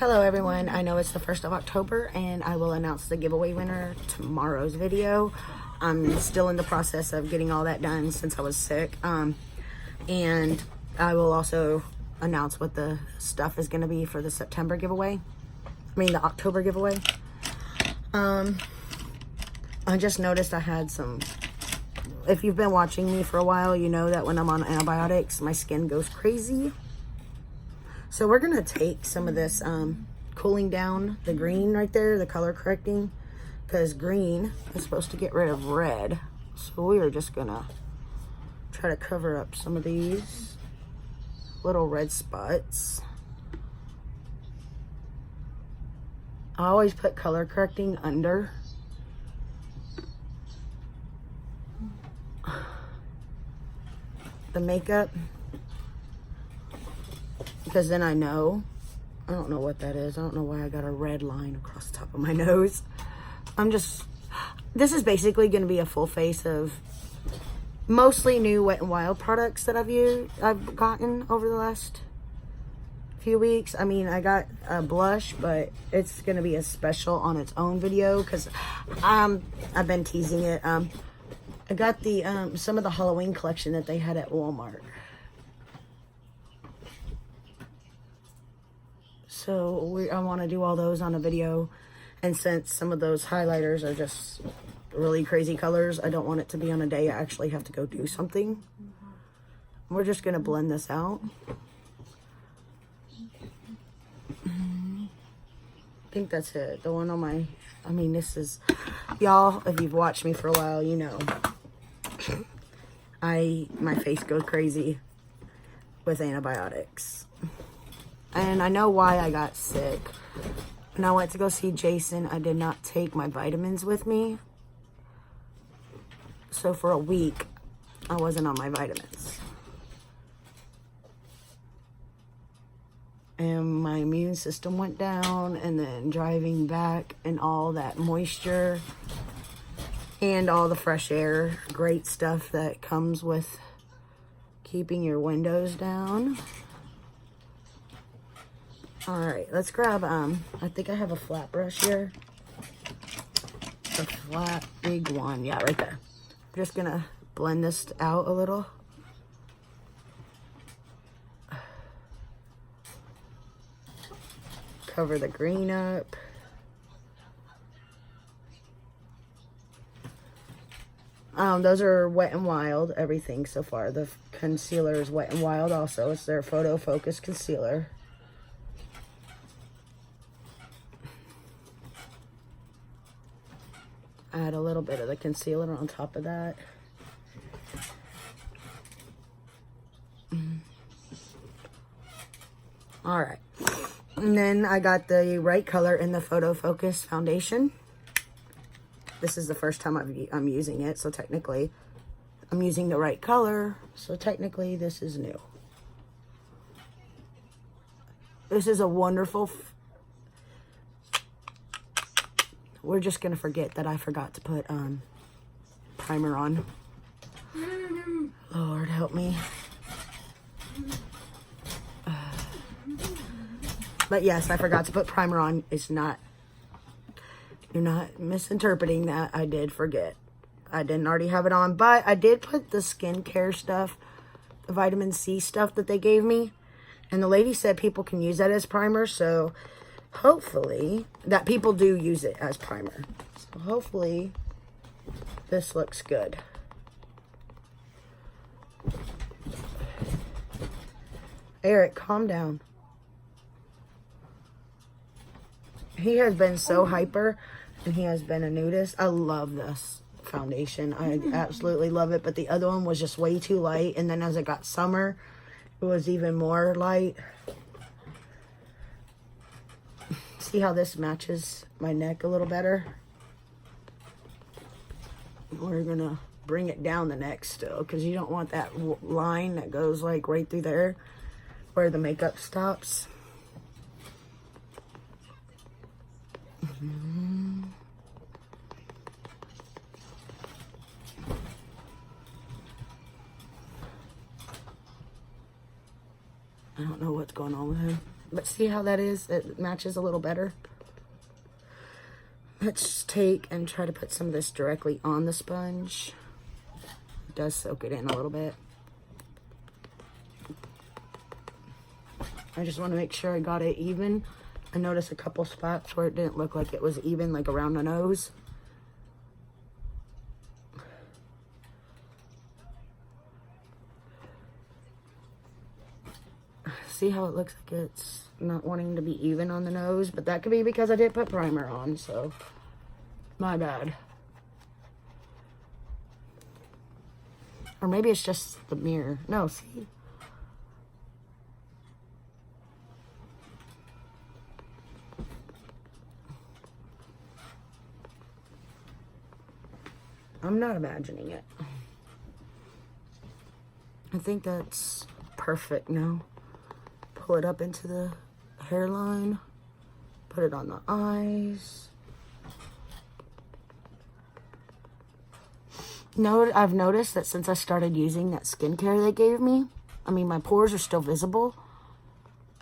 Hello everyone, I know it's the 1st of October and I will announce the giveaway winner tomorrow's video. I'm still in the process of getting all that done since I was sick. And I will also announce what the stuff is going to be for the September giveaway. The October giveaway. I just noticed I had some, if you've been watching me for a while, you know that when I'm on antibiotics, my skin goes crazy. So we're going to take some of this cooling down, the green right there, the color correcting, because green is supposed to get rid of red. So we are just going to try to cover up some of these little red spots. I always put color correcting under. The makeup, because then I know. I don't know what that is. I don't know why I got a red line across the top of my nose. This is basically going to be a full face of mostly new Wet n Wild products that I've gotten over the last few weeks. I got a blush, but it's going to be a special on its own video because I've been teasing it. I got the some of the Halloween collection that they had at Walmart. So I want to do all those on a video. And since some of those highlighters are just really crazy colors, I don't want it to be on a day I actually have to go do something. We're just going to blend this out. I think that's it. The one on my, this is, y'all, if you've watched me for a while, you know, my face goes crazy with antibiotics. And I know why I got sick. When I went to go see Jason, I did not take my vitamins with me. So for a week, I wasn't on my vitamins. And my immune system went down, and then driving back and all that moisture and all the fresh air, great stuff that comes with keeping your windows down. All right, let's grab, I think I have a flat brush here. A flat, big one. Yeah, right there. I'm just gonna blend this out a little. Cover the green up. Those are Wet n Wild, everything so far. The concealer is Wet n Wild also. It's their Photo Focus Concealer. Add a little bit of the concealer on top of that. All right. And then I got the right color in the Photo Focus foundation. This is the first time I'm using it, so technically I'm using the right color. So technically this is new. This is a wonderful... We're just going to forget that I forgot to put primer on. Lord, help me. But yes, I forgot to put primer on. It's not... You're not misinterpreting that. I did forget. I didn't already have it on. But I did put the skincare stuff, the vitamin C stuff that they gave me. And the lady said people can use that as primer. So... hopefully, that people do use it as primer. So hopefully, this looks good. Eric, calm down. He has been so hyper, and he has been a nudist. I love this foundation. I absolutely love it, but the other one was just way too light, and then as it got summer, it was even more light. See how this matches my neck a little better? We're gonna bring it down the neck still, because you don't want that line that goes like right through there where the makeup stops. I don't know what's going on with him. But see how that is? It matches a little better. Let's take and try to put some of this directly on the sponge. It does soak it in a little bit. I just want to make sure I got it even. I noticed a couple spots where it didn't look like it was even, like around the nose. See how it looks like it's not wanting to be even on the nose, but that could be because I did put primer on, so my bad. Or maybe it's just the mirror. No, see? I'm not imagining it. I think that's perfect now. Pull it up into the hairline. Put it on the eyes. I've noticed that since I started using that skincare they gave me, I mean, my pores are still visible,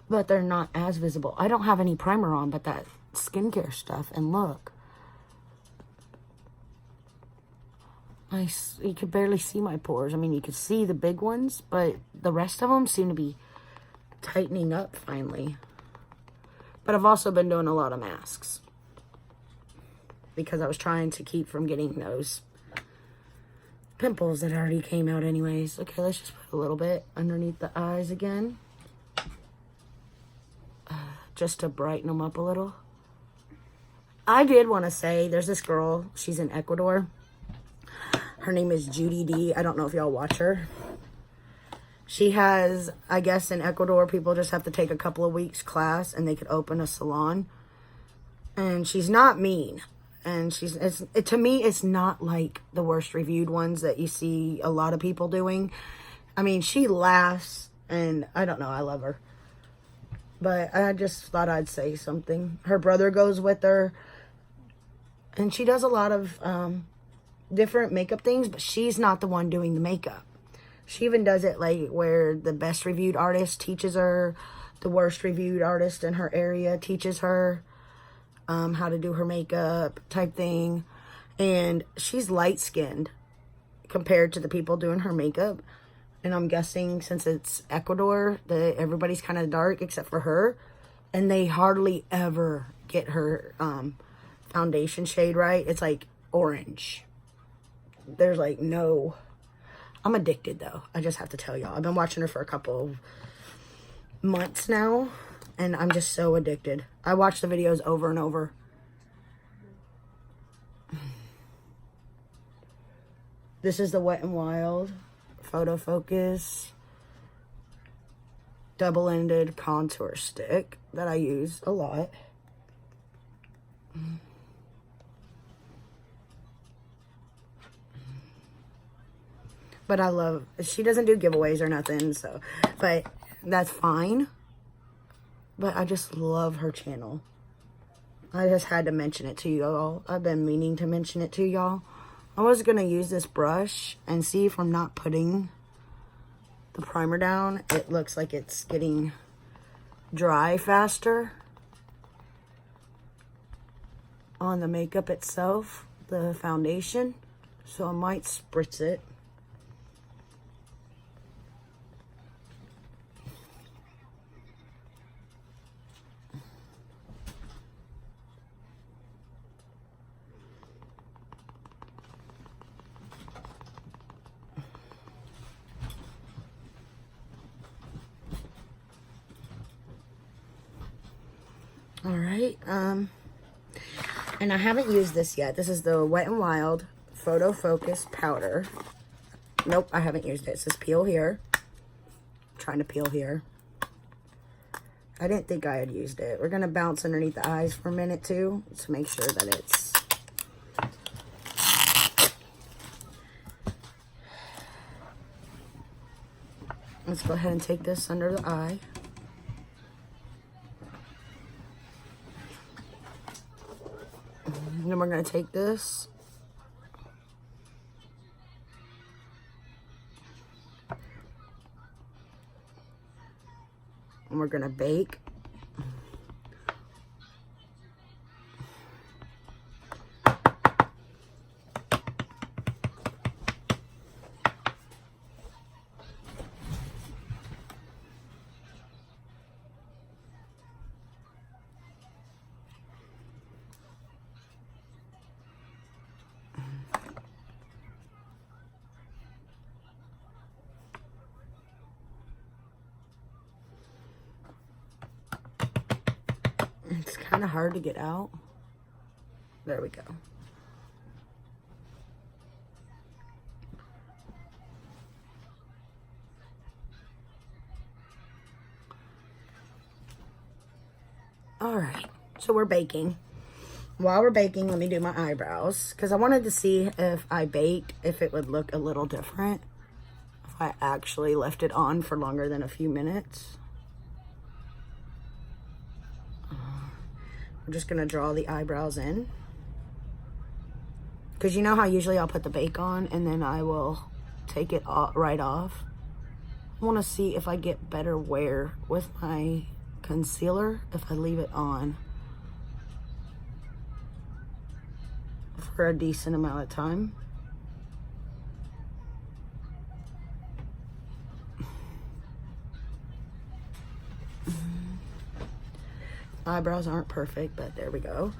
but they're not as visible. I don't have any primer on, but that skincare stuff, and look. You could barely see my pores. I mean, you could see the big ones, but the rest of them seem to be tightening up finally. But I've also been doing a lot of masks because I was trying to keep from getting those pimples that already came out anyways. Okay, let's just put a little bit underneath the eyes again, just to brighten them up a little. I did want to say, there's this girl, she's in Ecuador. Her name is Judy D. I don't know if y'all watch her. She has, I guess in Ecuador, people just have to take a couple of weeks class and they could open a salon. And she's not mean. And to me, it's not like the worst reviewed ones that you see a lot of people doing. I mean, she laughs and I don't know, I love her. But I just thought I'd say something. Her brother goes with her. And she does a lot of different makeup things, but she's not the one doing the makeup. She even does it like where the best reviewed artist teaches her, the worst reviewed artist in her area teaches her how to do her makeup type thing. And she's light-skinned compared to the people doing her makeup. And I'm guessing since it's Ecuador, that everybody's kind of dark except for her. And they hardly ever get her foundation shade right. It's like orange. There's like no... I'm addicted though. I just have to tell y'all. I've been watching her for a couple of months now. And I'm just so addicted. I watch the videos over and over. This is the Wet n Wild Photo Focus double-ended contour stick that I use a lot. But I love, she doesn't do giveaways or nothing, so, but that's fine. But I just love her channel. I just had to mention it to y'all. I've been meaning to mention it to y'all. I was going to use this brush and see if I'm not putting the primer down. It looks like it's getting dry faster on the makeup itself, the foundation. So I might spritz it. All right, and I haven't used this yet. This is the Wet n Wild Photo Focus Powder. Nope, I haven't used it. It says peel here. I'm trying to peel here. I didn't think I had used it. We're gonna bounce underneath the eyes for a minute too, to make sure that it's... Let's go ahead and take this under the eye. And then we're going to take this and we're going to bake It's kind of hard to get out. There we go. All right, so we're baking. While we're baking, let me do my eyebrows, because I wanted to see if I baked, if it would look a little different if I actually left it on for longer than a few minutes. We're just gonna draw the eyebrows in, because you know how usually I'll put the bake on and then I will take it right off. I want to see if I get better wear with my concealer if I leave it on for a decent amount of time. Eyebrows aren't perfect, but there we go.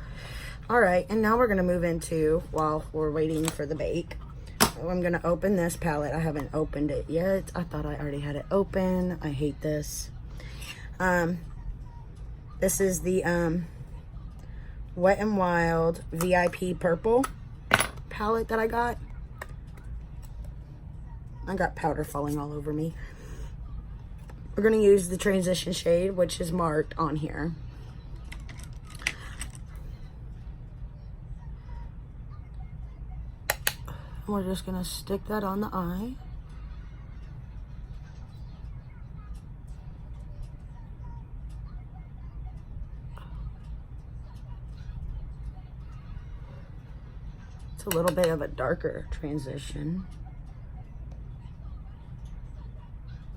All right, and now we're gonna move into, while we're waiting for the bake, I'm gonna open this palette. I haven't opened it yet. I thought I already had it open. I hate this. This is the Wet n Wild VIP Purple palette that I got. I got powder falling all over me. We're gonna use the transition shade, which is marked on here. We're just gonna stick that on the eye. It's a little bit of a darker transition.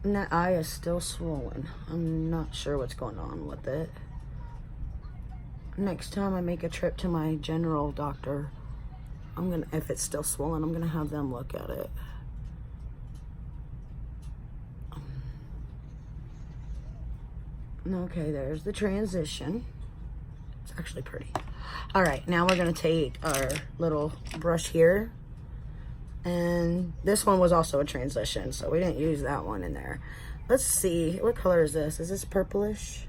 And that eye is still swollen. I'm not sure what's going on with it. Next time I make a trip to my general doctor, if it's still swollen, I'm gonna have them look at it. Okay, there's the transition. It's actually pretty. All right, now we're gonna take our little brush here. And this one was also a transition, so we didn't use that one in there. Let's see, what color is this? Is this purplish?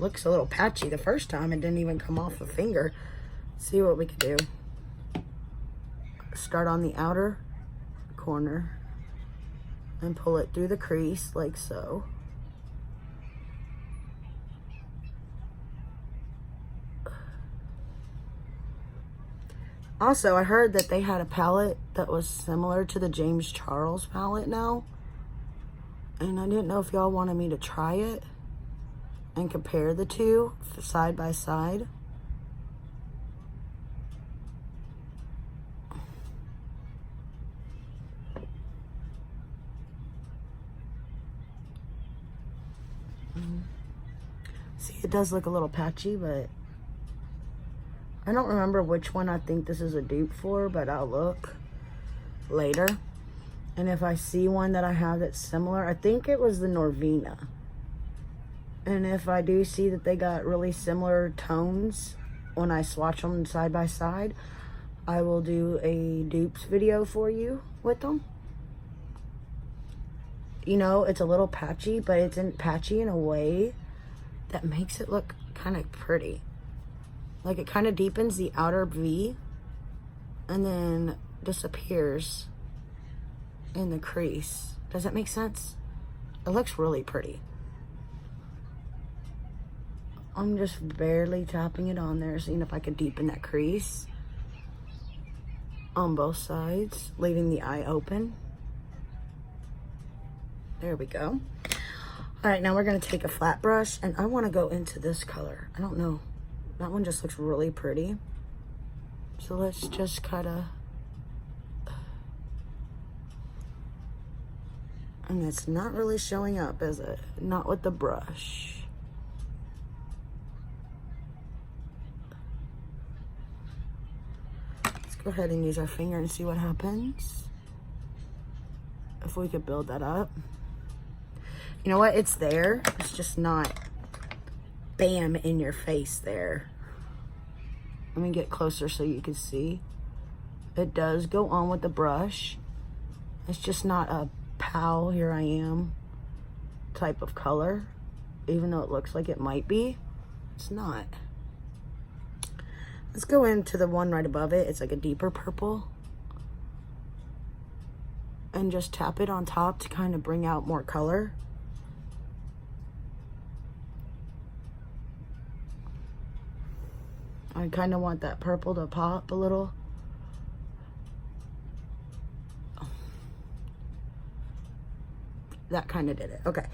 Looks a little patchy. The first time it didn't even come off a finger. Let's see what we could do. Start on the outer corner and pull it through the crease like so. Also, I heard that they had a palette that was similar to the James Charles palette now, and I didn't know if y'all wanted me to try it and compare the two side by side. See, it does look a little patchy, but I don't remember which one I think this is a dupe for, but I'll look later. And if I see one that I have that's similar, I think it was the Norvina. And if I do see that they got really similar tones when I swatch them side by side, I will do a dupes video for you with them. You know, it's a little patchy, but it's patchy in a way that makes it look kind of pretty. Like, it kind of deepens the outer V and then disappears in the crease. Does that make sense? It looks really pretty. I'm just barely tapping it on there, seeing if I can deepen that crease on both sides, leaving the eye open. There we go. All right, now we're gonna take a flat brush, and I wanna go into this color. I don't know. That one just looks really pretty. So let's just kinda, and it's not really showing up, is it? Not with the brush. Go ahead and use our finger and see what happens. If we could build that up. You know what? It's there. It's just not bam in your face there. Let me get closer so you can see. It does go on with the brush. It's just not a pow, here I am. type of color, even though it looks like it might be. It's not. Let's go into the one right above it. It's like a deeper purple. And just tap it on top to kind of bring out more color. I kind of want that purple to pop a little. That kind of did it. Okay,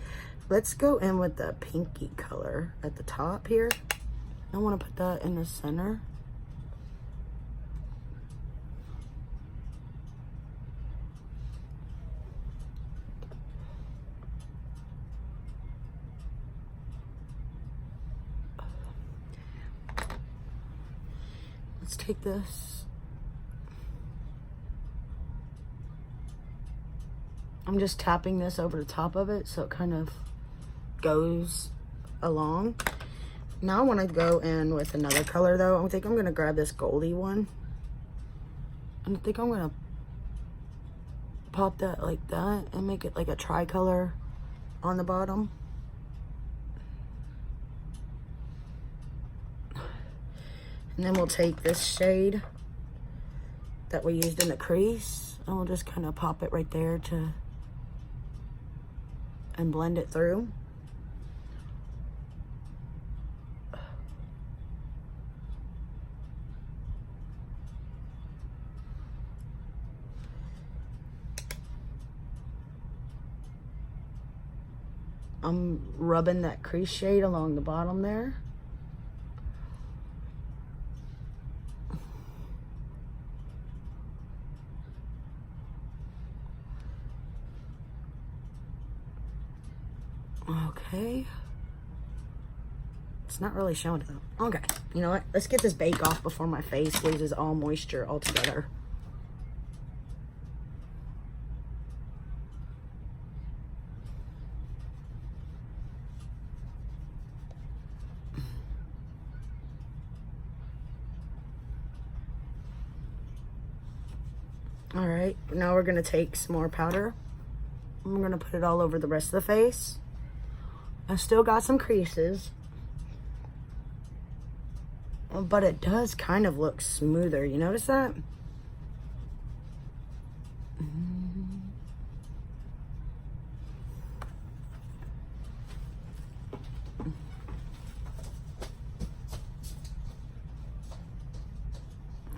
let's go in with the pinky color at the top here. I want to put that in the center. Let's take this. I'm just tapping this over the top of it so it kind of goes along. Now I want to go in with another color though. I think I'm going to grab this goldy one. And I think I'm going to pop that like that and make it like a tricolor on the bottom. And then we'll take this shade that we used in the crease and we'll just kind of pop it right there and blend it through. I'm rubbing that crease shade along the bottom there. Okay. It's not really showing though. Okay, you know what? Let's get this bake off before my face loses all moisture altogether. All right, now we're gonna take some more powder. I'm gonna put it all over the rest of the face. I still got some creases, but it does kind of look smoother. You notice that?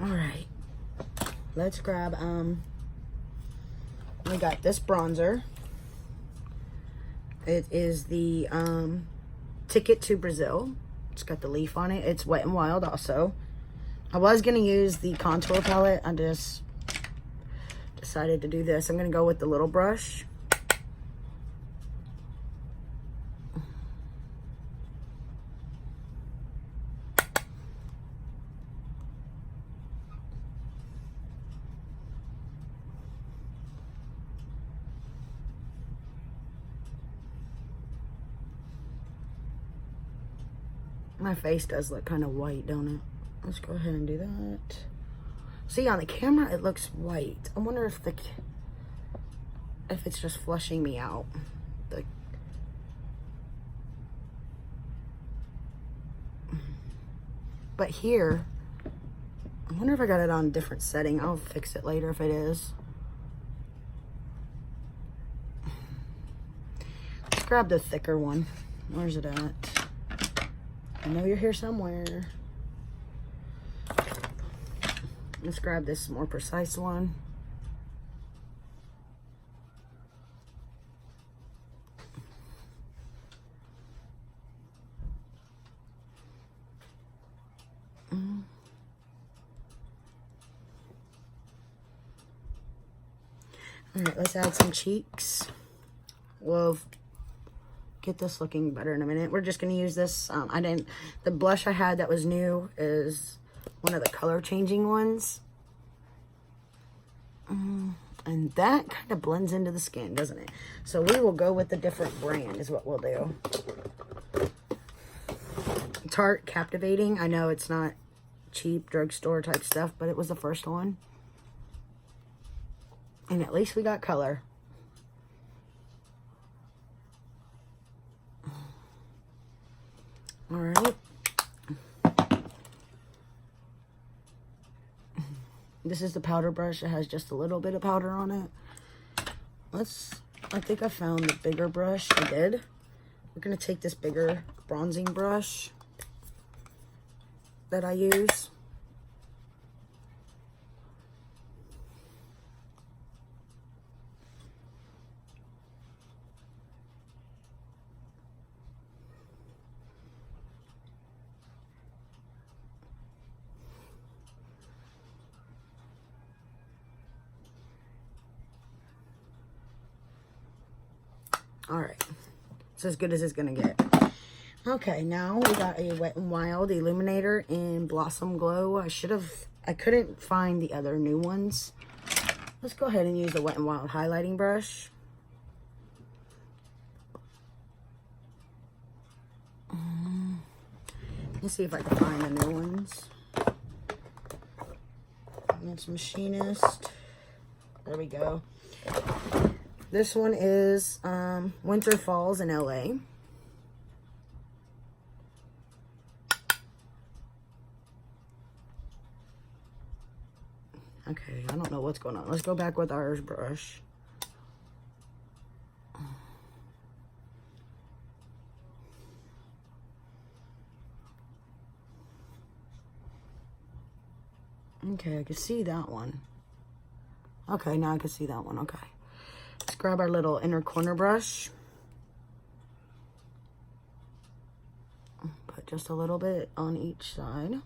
All right, let's grab, we got this bronzer. It is the Ticket to Brazil. It's got the leaf on it. It's Wet n Wild also. I was going to use the contour palette. I just decided to do this. I'm going to go with the little brush. My face does look kind of white, don't it? Let's go ahead and do that. See, on the camera, it looks white. I wonder if it's just flushing me out. But here, I wonder if I got it on a different setting. I'll fix it later if it is. Let's grab the thicker one. Where's it at? I know you're here somewhere. Let's grab this more precise one. All right, let's add some cheeks. We'll get this looking better in a minute. We're just gonna use this. The blush I had that was new is one of the color changing ones. And that kind of blends into the skin, doesn't it? So we will go with a different brand is what we'll do. Tarte Captivating. I know it's not cheap drugstore type stuff, but it was the first one. And at least we got color. All right. This is the powder brush. It has just a little bit of powder on it. I think I found the bigger brush. I did. We're going to take this bigger bronzing brush that I use. All right, it's as good as it's gonna get. Okay, now we got a Wet n Wild Illuminator in Blossom Glow. I couldn't find the other new ones. Let's go ahead and use the Wet n Wild highlighting brush. Let's see if I can find the new ones. That's Machinist. There we go. This one is Winter Falls in LA. Okay, I don't know what's going on. Let's go back with our brush. Okay, I can see that one. Okay, now I can see that one. Okay. Let's grab our little inner corner brush. Put just a little bit on each side.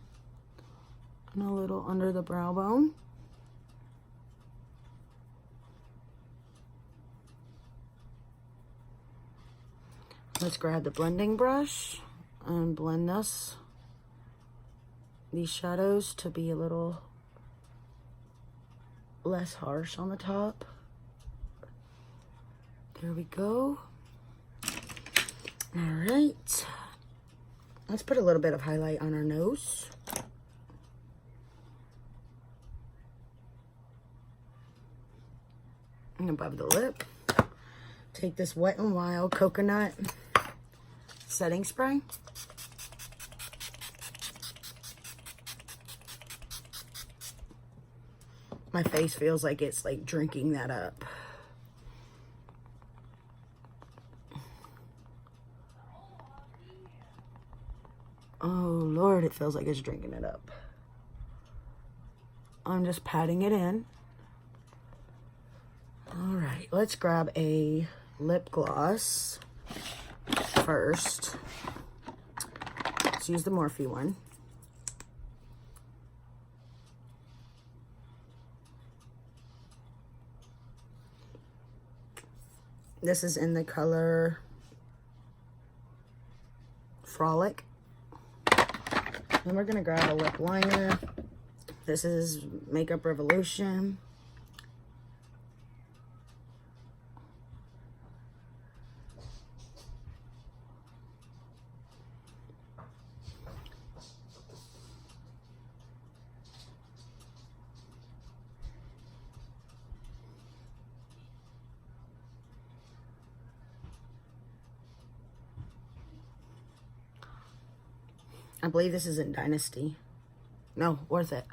And a little under the brow bone. Let's grab the blending brush and blend these shadows to be a little less harsh on the top. There we go. All right. Let's put a little bit of highlight on our nose. And above the lip. Take this Wet n Wild Coconut setting spray. My face feels like it's like drinking that up. Oh Lord, it feels like it's drinking it up. I'm just patting it in. All right, let's grab a lip gloss first. Let's use the Morphe one. This is in the color Frolic. Then we're gonna grab a lip liner. This is Makeup Revolution. I believe this is in Dynasty. No, Worth It.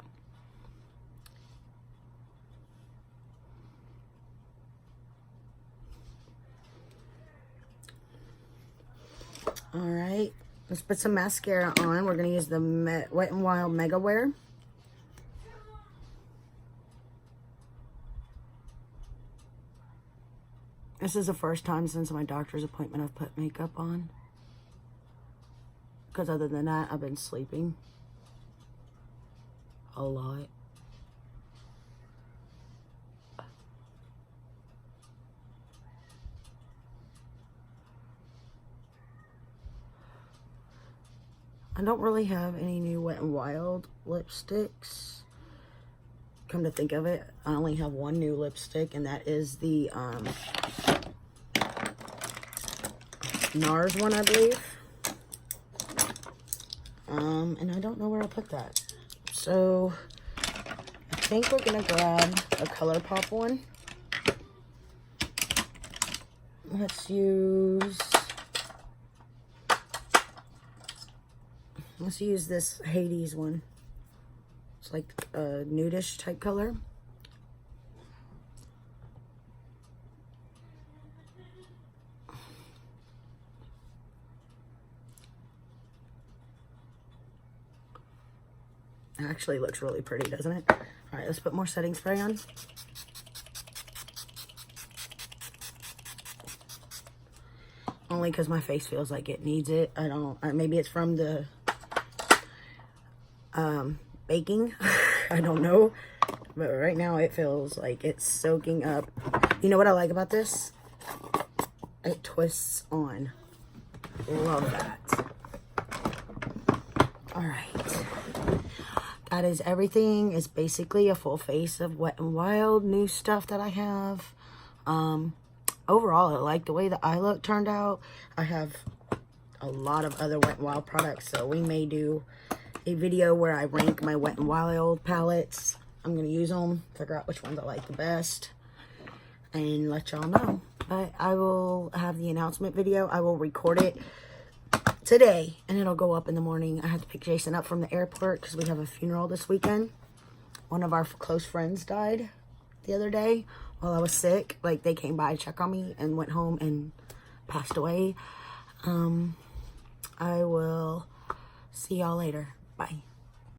All right, let's put some mascara on. We're gonna use the Wet n Wild Mega Wear. This is the first time since my doctor's appointment I've put makeup on. Because other than that, I've been sleeping a lot. I don't really have any new Wet n Wild lipsticks. Come to think of it, I only have one new lipstick, and that is the NARS one, I believe. And I don't know where I put that. So I think we're gonna grab a ColourPop one. Let's use Let's use this Hades one. It's like a nudish type color. It actually looks really pretty, doesn't it? All right, let's put more setting spray on. Only because my face feels like it needs it. I don't, maybe it's from the baking. I don't know. But right now it feels like it's soaking up. You know what I like about this? It twists on. Love that. All right. That is everything. It's basically a full face of Wet n Wild new stuff that I have. Overall, I like the way the eye look turned out. I have a lot of other Wet n Wild products, so we may do a video where I rank my Wet n Wild palettes. I'm going to use them, figure out which ones I like the best, and let y'all know. But I will have the announcement video. I will record it today, and it'll go up in the morning. I have to pick Jason up from the airport because we have a funeral this weekend. One of our close friends died the other day while I was sick. Like, they came by to check on me and went home and passed away. I will see y'all later. Bye.